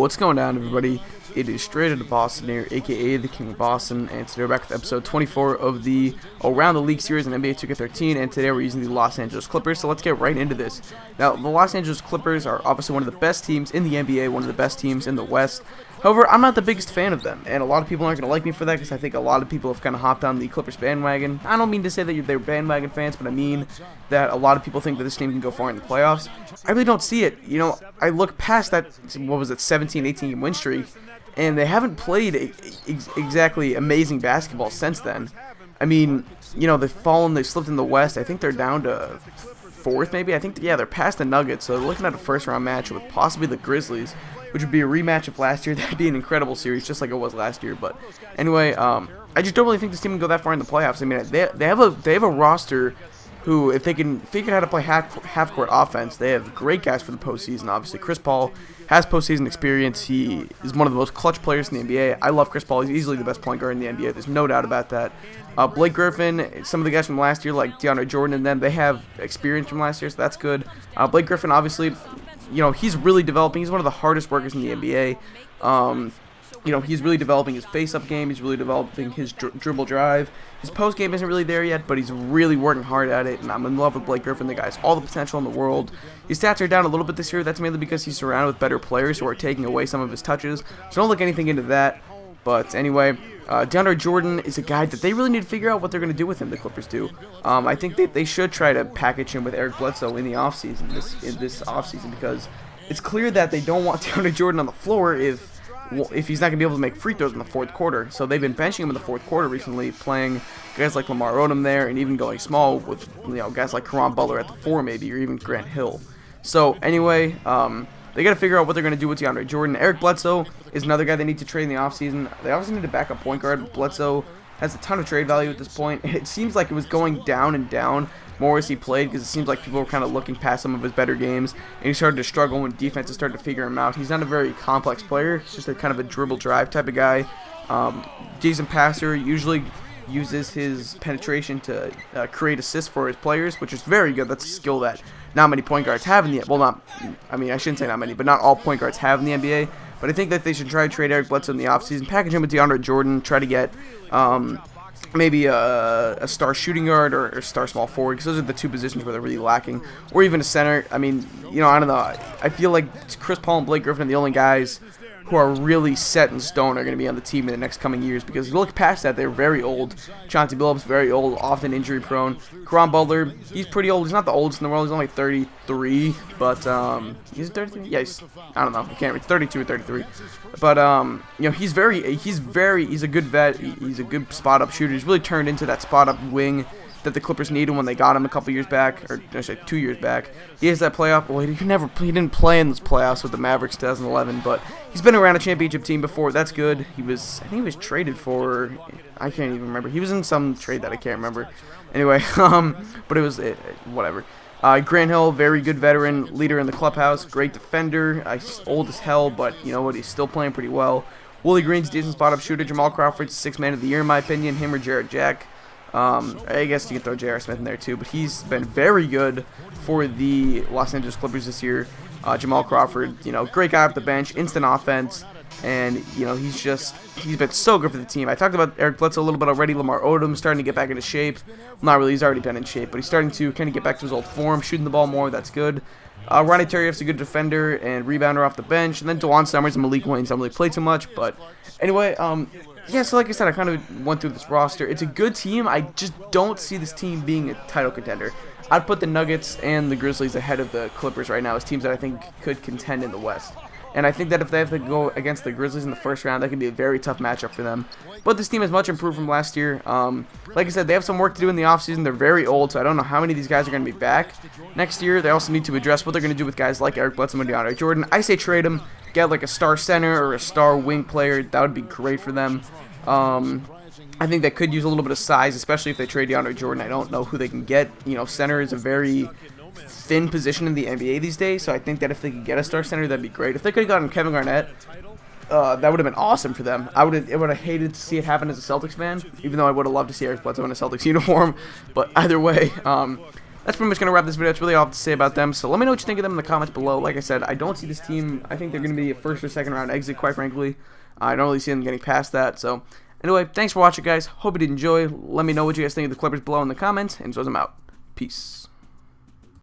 What's going on, everybody? It is straight out of Boston here, aka the King of Boston, and today we're back with episode 24 of the Around the League series in NBA 2K13, and today we're using the Los Angeles Clippers, so let's get right into this. Now, the Los Angeles Clippers are obviously one of the best teams in the NBA, one of the best teams in the West. However, I'm not the biggest fan of them, and a lot of people aren't going to like me for that because I think a lot of people have kind of hopped on the Clippers bandwagon. I don't mean to say that they're bandwagon fans, but I mean that a lot of people think that this team can go far in the playoffs. I really don't see it. You know, I look past that, 17, 18 game win streak, and they haven't played exactly amazing basketball since then. I mean, you know, they've slipped in the West. I think they're down to 4th maybe. I think, yeah, they're past the Nuggets, so they're looking at a first round match with possibly the Grizzlies, which would be a rematch of last year. That'd be an incredible series, just like it was last year. But anyway, I just don't really think this team can go that far in the playoffs. I mean, they have a roster who, if they can figure out how to play half-court offense, they have great guys for the postseason. Obviously, Chris Paul has postseason experience. He is one of the most clutch players in the NBA. I love Chris Paul. He's easily the best point guard in the NBA. There's no doubt about that. Blake Griffin, some of the guys from last year, like DeAndre Jordan and them, they have experience from last year, so that's good. Blake Griffin, obviously, you know, he's really developing. He's one of the hardest workers in the NBA. You know, he's really developing his face-up game. He's really developing his dribble drive. His post game isn't really there yet, but he's really working hard at it, and I'm in love with Blake Griffin. The guy has all the potential in the world. His stats are down a little bit this year. That's mainly because he's surrounded with better players who are taking away some of his touches. So don't look anything into that. But anyway, DeAndre Jordan is a guy that they really need to figure out what they're going to do with him, the Clippers do. I think they should try to package him with Eric Bledsoe in the offseason, in this offseason, because it's clear that they don't want DeAndre Jordan on the floor if he's not going to be able to make free throws in the fourth quarter. So they've been benching him in the fourth quarter recently, playing guys like Lamar Odom there, and even going small with, you know, guys like Caron Butler at the 4 maybe, or even Grant Hill. So anyway, they got to figure out what they're going to do with DeAndre Jordan. Eric Bledsoe is another guy they need to trade in the offseason. They obviously need a backup point guard. Bledsoe has a ton of trade value at this point. It seems like it was going down and down more as he played, because it seems like people were kind of looking past some of his better games, and he started to struggle when defenses started to figure him out. He's not a very complex player. He's just a kind of a dribble drive type of guy. Decent passer, usually uses his penetration to create assists for his players, which is very good. That's a skill that not many point guards have in the I shouldn't say not many, but not all point guards have in the NBA. But I think that they should try to trade Eric Bledsoe in the offseason, package him with DeAndre Jordan, try to get maybe a star shooting guard or a star small forward, because those are the two positions where they're really lacking, or even a center. I mean, you know, I don't know. I feel like Chris Paul and Blake Griffin are the only guys who are really set in stone are going to be on the team in the next coming years, because if you look past that, they're very old. Chauncey Billups, very old, often injury prone. Caron Butler, he's pretty old. He's not the oldest in the world. He's only 33, but he's 33. Yeah, I don't know. I can't read. 32 or 33. But you know, he's a good vet. He's a good spot up shooter. He's really turned into that spot up wing that the Clippers needed when they got him a couple years back, or I should say 2 years back. He has that playoff. Well, he didn't play in those playoffs with the Mavericks 2011, but he's been around a championship team before. That's good. I think he was traded for, I can't even remember. He was in some trade that I can't remember. Anyway, but it was whatever. Grant Hill, very good veteran, leader in the clubhouse, great defender. Old as hell, but you know what? He's still playing pretty well. Willie Green's decent spot up shooter. Jamal Crawford's 6th man of the year in my opinion. Him or Jarrett Jack. I guess you can throw J.R. Smith in there too, but he's been very good for the Los Angeles Clippers this year. Jamal Crawford, you know, great guy off the bench, instant offense, and you know, he's been so good for the team. I talked about Eric Bledsoe a little bit already. Lamar Odom starting to get back into shape. Well, not really, he's already been in shape, but he's starting to kind of get back to his old form, shooting the ball more. That's good. Ronnie Turiaf's a good defender and rebounder off the bench, and then DeJuan Summers and Malik Williams don't really play too much, but anyway, yeah, so like I said, I kind of went through this roster. It's a good team. I just don't see this team being a title contender. I'd put the Nuggets and the Grizzlies ahead of the Clippers right now as teams that I think could contend in the West. And I think that if they have to go against the Grizzlies in the first round, that could be a very tough matchup for them. But this team has much improved from last year. Like I said, they have some work to do in the offseason. They're very old, so I don't know how many of these guys are going to be back next year. They also need to address what they're going to do with guys like Eric Bledsoe and DeAndre Jordan. I say trade them, get like a star center or a star wing player. That would be great for them. I think they could use a little bit of size, especially if they trade DeAndre Jordan. I don't know who they can get. You know, center is a very thin position in the NBA these days, so I think that if they could get a star center, that'd be great. If they could have gotten Kevin Garnett, that would have been awesome for them. I would have hated to see it happen as a Celtics fan, even though I would have loved to see Eric Bledsoe in a Celtics uniform. But either way, that's pretty much going to wrap this video. That's really all I have to say about them. So let me know what you think of them in the comments below. Like I said, I don't see this team. I think they're going to be a first or second round exit, quite frankly. I don't really see them getting past that. So anyway, thanks for watching, guys. Hope you did enjoy. Let me know what you guys think of the Clippers below in the comments. And so I'm out. Peace.